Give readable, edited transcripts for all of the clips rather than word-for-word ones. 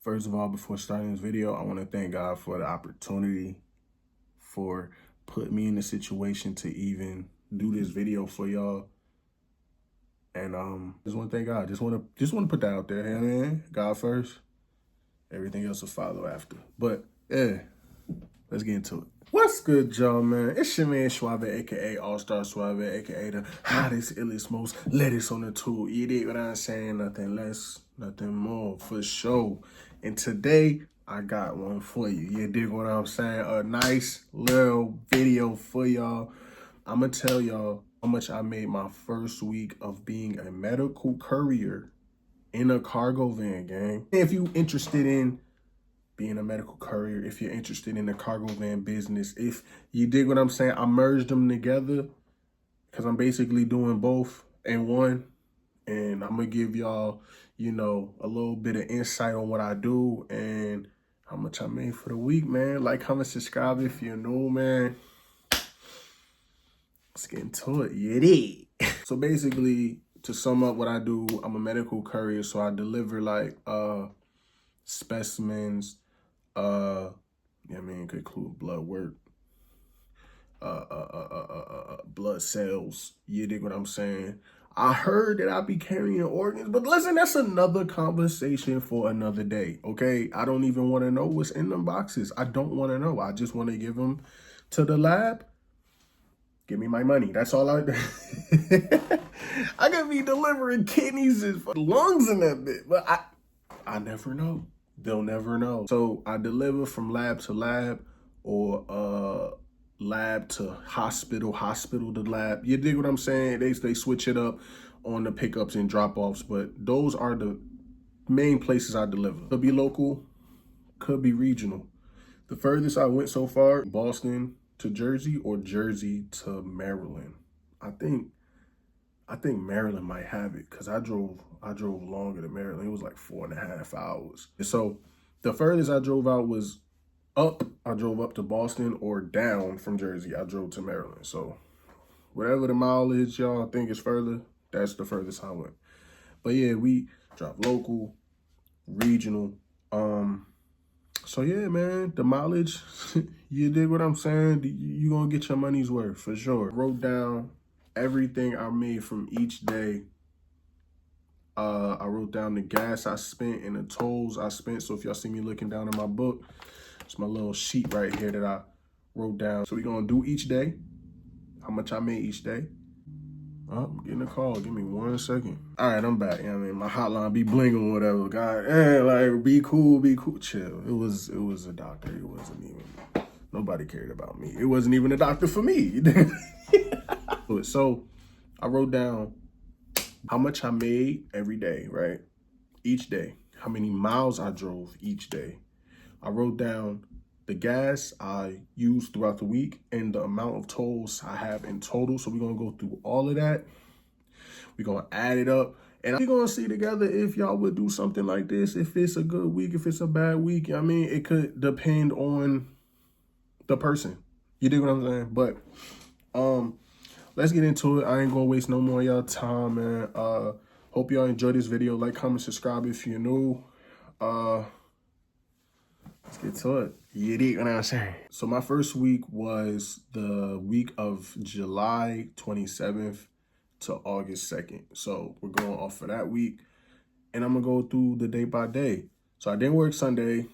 First of all, before starting this video, I want to thank God for the opportunity for putting me in the situation to even do this video for y'all. And just want to thank God. Just want to put that out there. You know what I mean? God first. Everything else will follow after. But yeah, let's get into it. What's good, y'all, man? It's your man Suave, aka All-Star Suave, aka the hottest, illest, most lettuce on the tool. You dig what I'm saying? Nothing less, nothing more, for sure. And today, I got one for you. You dig what I'm saying? A nice little video for y'all. I'm going to tell y'all how much I made my first week of being a medical courier in a cargo van, gang. If you interested in being a medical courier, if you're interested in the cargo van business, if you dig what I'm saying, I merged them together because I'm basically doing both in one. And I'm going to give y'all, you know, a little bit of insight on what I do and how much I made for the week, man. Like, comment, subscribe if you're new, man. Let's get into it. You dig? So basically, to sum up what I do, I'm a medical courier. So I deliver like specimens, yeah, I mean, it could include blood work, blood cells. You dig what I'm saying? I heard that I be carrying organs, but listen, that's another conversation for another day, okay? I don't even want to know what's in them boxes. I don't want to know. I just want to give them to the lab. Give me my money. That's all I do. I could be delivering kidneys and lungs in that bit, but I never know. They'll never know. So I deliver from lab to lab, or lab to hospital, hospital to lab. You dig what I'm saying? They switch it up on the pickups and drop-offs, but those are the main places I deliver. Could be local, could be regional. The furthest I went so far, Boston to Jersey or Jersey to Maryland. I think Maryland might have it because I drove longer than Maryland. It was like 4.5 hours. So the furthest I drove out was up. I drove up to Boston, or down from Jersey, I drove to Maryland. So whatever the mileage y'all think is further, that's the furthest I went. But yeah, we drop local, regional. So yeah, man, the mileage, you dig what I'm saying? You gonna get your money's worth for sure. Wrote down everything I made from each day. I wrote down the gas I spent and the tolls I spent. So if y'all see me looking down in my book, it's my little sheet right here that I wrote down. So we're gonna do each day, how much I made each day. Oh, I'm getting a call. Give me 1 second. All right, I'm back. You know what I mean? My hotline be blinging, whatever. God, like, be cool, chill. It was a doctor. It wasn't even, nobody cared about me. It wasn't even a doctor for me. So I wrote down how much I made every day, right? Each day. How many miles I drove each day. I wrote down the gas I used throughout the week and the amount of tolls I have in total. So we're going to go through all of that. We're going to add it up. And we're going to see together if y'all would do something like this, if it's a good week, if it's a bad week. I mean, it could depend on the person. You dig what I'm saying? But let's get into it. I ain't going to waste no more of y'all time, man. Hope y'all enjoy this video. Like, comment, subscribe if you're new. Let's get to it. You dig what I'm saying? So my first week was the week of July 27th to August 2nd. So we're going off of that week. And I'm going to go through the day by day. So I didn't work Sunday.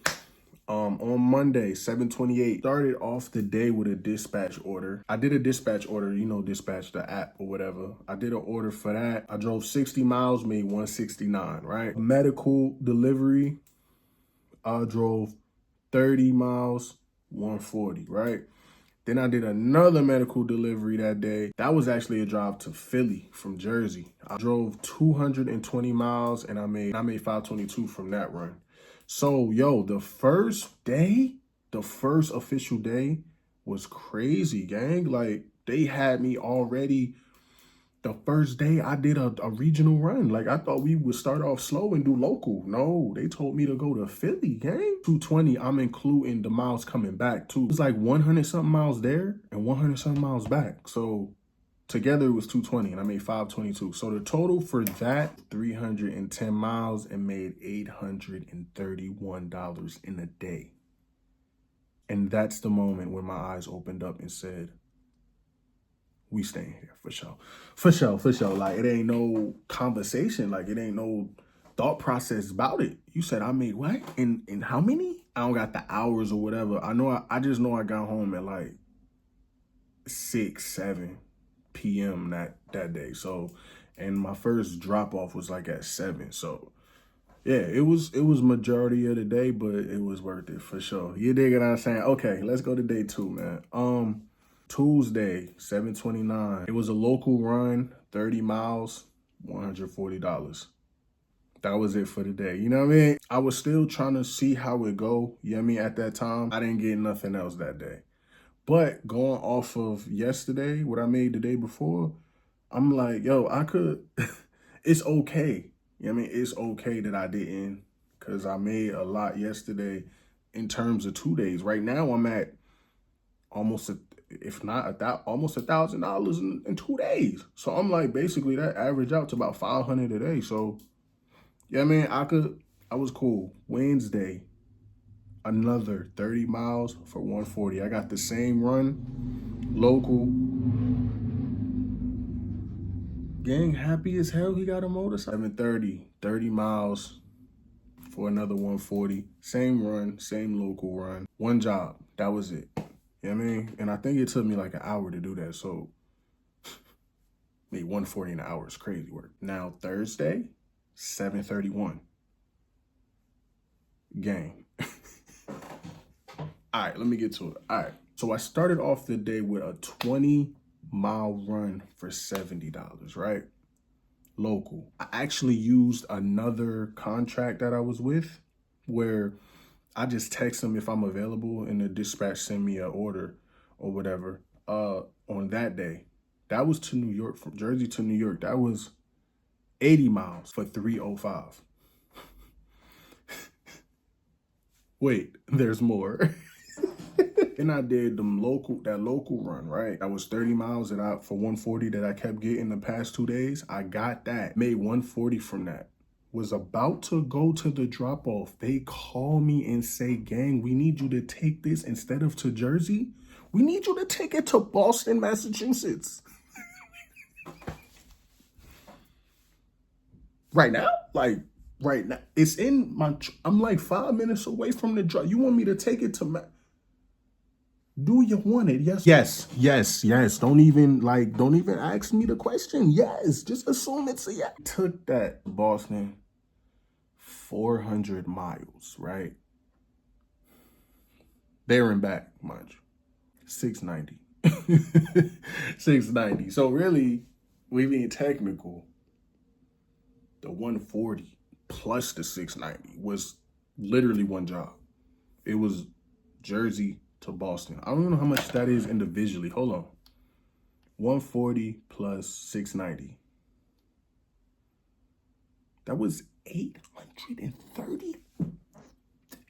On Monday, 7/28, started off the day with a dispatch order. I did a dispatch order, you know, dispatch the app or whatever. I did an order for that. I drove 60 miles, made 169, right? Medical delivery, I drove 30 miles, 140, right? Then I did another medical delivery that day. That was actually a drive to Philly from Jersey. I drove 220 miles and I made 522 from that run. So, yo, the first official day was crazy, gang. Like, they had me already. The first day I did a regional run. Like, I thought we would start off slow and do local. No, they told me to go to Philly, gang. 220, I'm including the miles coming back, too. It's like 100-something miles there and 100-something miles back. So Together it was 220 and I made 522. So the total for that, 310 miles and made $831 in a day. And that's the moment when my eyes opened up and said, we staying here for sure. For sure, for sure. Like, it ain't no conversation. Like, it ain't no thought process about it. You said I made what? In how many? I don't got the hours or whatever. I just know I got home at like 6, 7 p.m. that day. So, and my first drop off was like at 7. So yeah, it was majority of the day, but it was worth it for sure. You dig what I'm saying? Okay, let's go to day 2, man. Tuesday, 7/29. It was a local run, 30 miles, $140. That was it for the day. You know what I mean? I was still trying to see how it go. You know what I mean? At that time, I didn't get nothing else that day. But going off of yesterday, what I made the day before, I'm like, yo, I could, it's okay. You know what I mean? It's okay that I didn't, because I made a lot yesterday in terms of 2 days. Right now, I'm at almost, if not almost $1,000 in 2 days. So I'm like, basically that averaged out to about 500 a day. So yeah, man, I was cool. Wednesday, another 30 miles for 140. I got the same run, local. Gang happy as hell he got a motorcycle. 7:30, 30 miles for another 140. Same run, same local run. One job, that was it. You know what I mean? And I think it took me like an hour to do that. So made 140 an hour is crazy work. Now Thursday, 7:31. Gang. All right, let me get to it. All right. So I started off the day with a 20-mile run for $70, right? Local. I actually used another contract that I was with where I just text them if I'm available and the dispatch send me an order or whatever on that day. That was to New York, from Jersey to New York. That was 80 miles for $305. Wait, there's more. And I did that local run, right? That was 30 miles for 140 that I kept getting the past 2 days. I got that, made 140 from that. Was about to go to the drop off. They call me and say, gang, we need you to take this instead of to Jersey. We need you to take it to Boston, Massachusetts. Right now? Like, right now. It's in I'm like 5 minutes away from the drop. You want me to take it to Do you want it? Yes. Yes, yes, yes. Don't even ask me the question. Yes, just assume it's a yes. Took that Boston 400 miles, right? There and back, mind you. 690. 690. So really, we being technical, the 140 plus the 690 was literally one job. It was Jersey to Boston. I don't even know how much that is individually. Hold on. 140 plus 690. That was 830.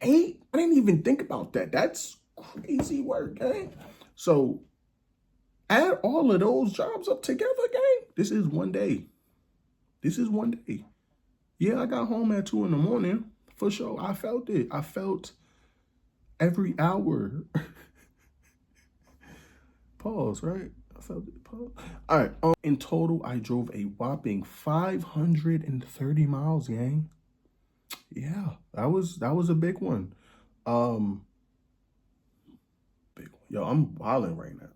I didn't even think about that. That's crazy work, gang. So add all of those jobs up together, gang. This is one day. This is one day. Yeah, I got home at 2 in the morning. For sure. I felt it. I felt every hour. Pause, right? I felt it. Pause. All right. In total, I drove a whopping 530 miles, gang. Yeah, that was a big one. Big one. Yo, I'm wilding right now.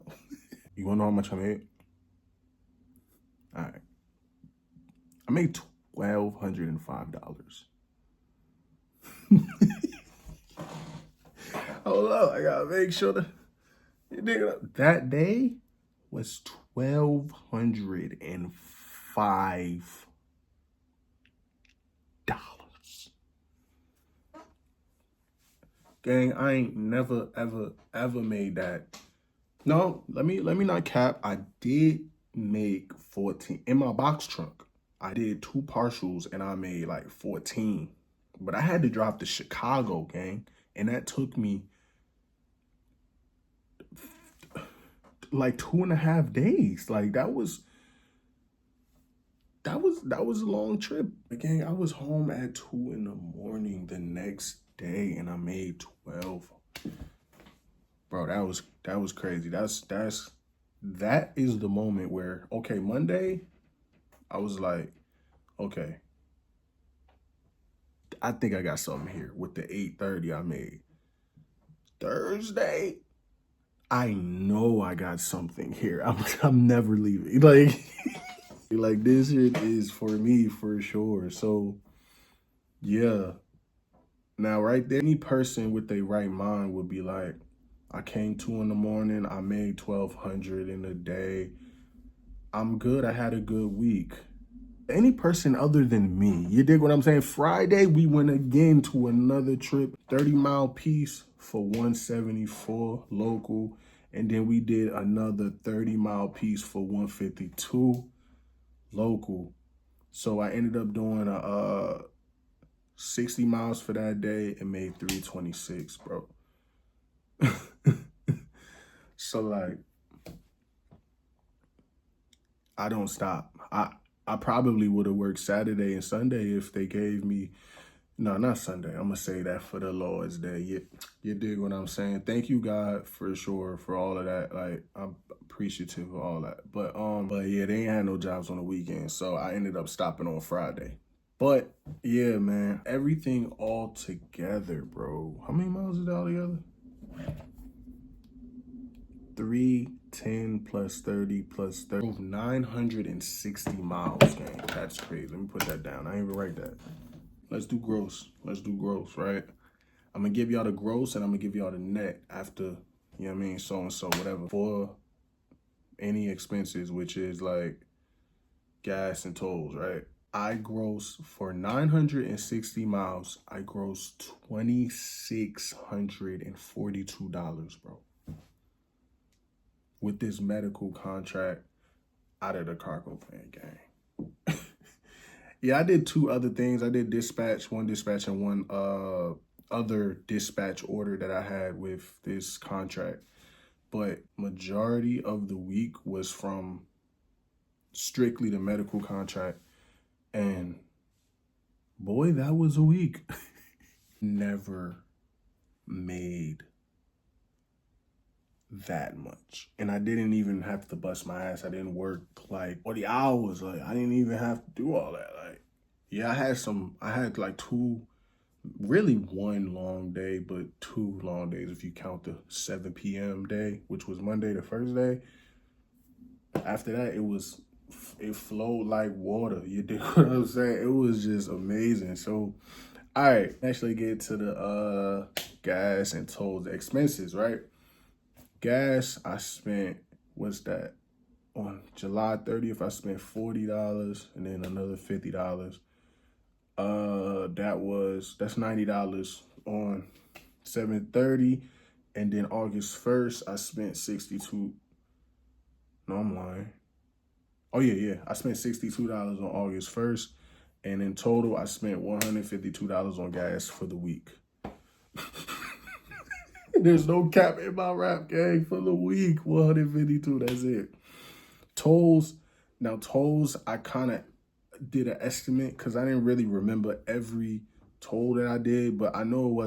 You wanna know how much I made? All right. I made $1,205. Hold up, I gotta make sure that day was $1,205. Gang, I ain't never ever made that. No, let me not cap. I did make 14 in my box trunk. I did 2 partials and I made like 14. But I had to drop to Chicago, gang, and that took me like 2.5 days. Like that was a long trip. Again, I was home at 2 in the morning the next day and I made 12. Bro, that was crazy. That is the moment where, okay, Monday, I was like, okay, I think I got something here with the 8:30 I made. Thursday, I know I got something here. I'm never leaving. Like this shit is for me for sure. So yeah. Now right there, any person with their right mind would be like, I came 2 in the morning, I made 1,200 in a day. I'm good. I had a good week. Any person other than me, you dig what I'm saying? Friday, we went again to another trip, 30-mile piece for 174 local. And then we did another 30-mile piece for 152 local. So I ended up doing 60 miles for that day and made 326, bro. So like, I don't stop. I probably would have worked Saturday and Sunday if they gave me, no, not Sunday. I'm gonna say that for the Lord's Day. You dig what I'm saying? Thank you, God, for sure, for all of that. Like, I'm appreciative of all that. But yeah, they ain't had no jobs on the weekend, so I ended up stopping on Friday. But yeah, man, everything all together, bro. How many miles is that all together? 310 plus 30 plus 30. 960 miles, gang. That's crazy. Let me put that down. I ain't even write that. Let's do gross. Let's do gross, right? I'm gonna give y'all the gross and I'm gonna give y'all the net after, you know what I mean, so and so, whatever. For any expenses, which is like gas and tolls, right? I gross for 960 miles, I gross $2,642, bro. With this medical contract out of the cargo van gang. Yeah, I did 2 other things. I did one dispatch and one other dispatch order that I had with this contract. But majority of the week was from strictly the medical contract. And boy, that was a week. Never made that much. And I didn't even have to bust my ass. I didn't work like 40 hours. Like, I didn't even have to do all that. Like, yeah, I had like 2, really 1 long day, but 2 long days if you count the 7 p.m. day, which was Monday, the first day. After that, it flowed like water. You dig what I'm saying? It was just amazing. So, all right, actually get to the gas and tolls, the expenses, right? Gas, I spent, what's that? On July 30th, I spent $40 and then another $50. That's $90 on 7/30. And then August 1st, I spent 62. No, I'm lying. Oh yeah. I spent $62 on August 1st. And in total, I spent $152 on gas for the week. There's no cap in my rap, gang, for the week. 152, that's it. Tolls, I kind of did an estimate because I didn't really remember every toll that I did, but I know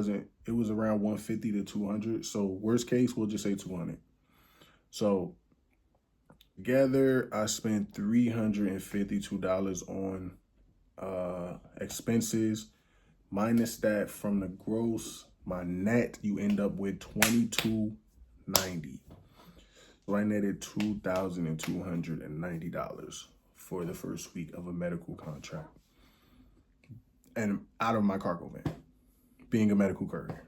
it was around 150 to 200. So worst case, we'll just say 200. So together, I spent $352 on expenses. Minus that from the gross, my net, you end up with $2,290. So I netted $2,290 for the first week of a medical contract. And out of my cargo van, being a medical courier.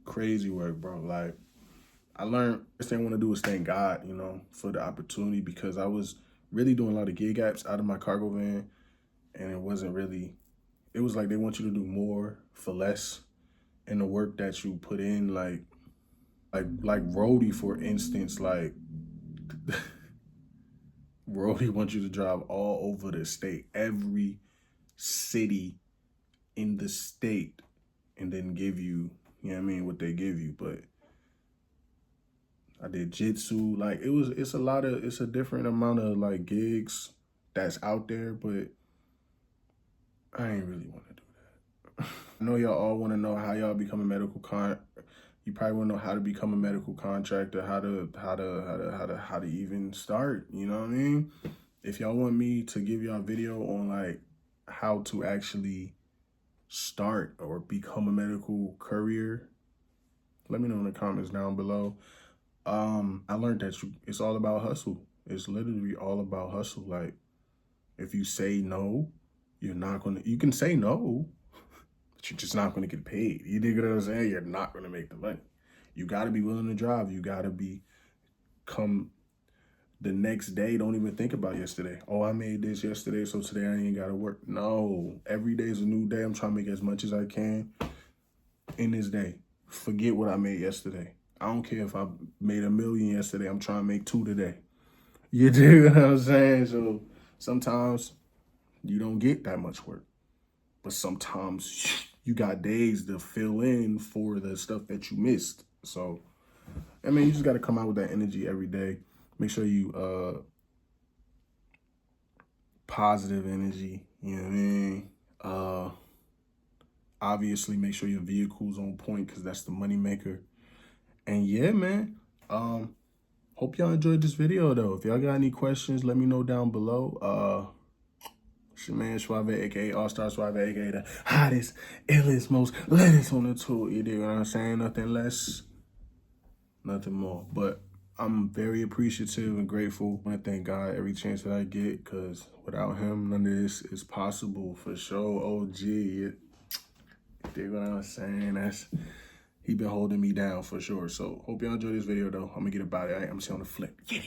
Crazy work, bro. Like, I learned, first thing I want to do is thank God, for the opportunity, because I was really doing a lot of gig apps out of my cargo van, and it was like they want you to do more for less. And the work that you put in, like roadie, for instance, like roadie wants you to drive all over the state, every city in the state, and then give you, what they give you. But I did jitsu. Like it's a different amount of like gigs that's out there, but I ain't really want to do that. I know y'all all want to know how y'all become a you probably want to know how to become a medical contractor, how to even start, you know what I mean? If y'all want me to give y'all a video on like how to actually start or become a medical courier, let me know in the comments down below. I learned that it's all about hustle. It's literally all about hustle. Like, if you say no, you can say no, but you're just not gonna get paid. You dig what I'm saying? You're not gonna make the money. You gotta be willing to drive. You gotta come the next day. Don't even think about yesterday. Oh, I made this yesterday, so today I ain't gotta work. No, every day is a new day. I'm trying to make as much as I can in this day. Forget what I made yesterday. I don't care if I made $1 million yesterday. I'm trying to make 2 today. You dig what I'm saying? So sometimes you don't get that much work, but sometimes you got days to fill in for the stuff that you missed. So, I mean, you just got to come out with that energy every day. Make sure you, positive energy, you know what I mean? Obviously make sure your vehicle's on point because that's the money maker. And yeah, man, hope y'all enjoyed this video though. If y'all got any questions, let me know down below. It's your man Suave, aka All Star Suave, aka the hottest, illest, most latest on the tour. You dig what I'm saying? Nothing less, nothing more. But I'm very appreciative and grateful. I want to thank God every chance that I get, because without him, none of this is possible for sure. OG, you dig what I'm saying? He been holding me down for sure. So hope y'all enjoy this video though. I'm gonna get about it. I'm gonna see you on the flip. Yeah.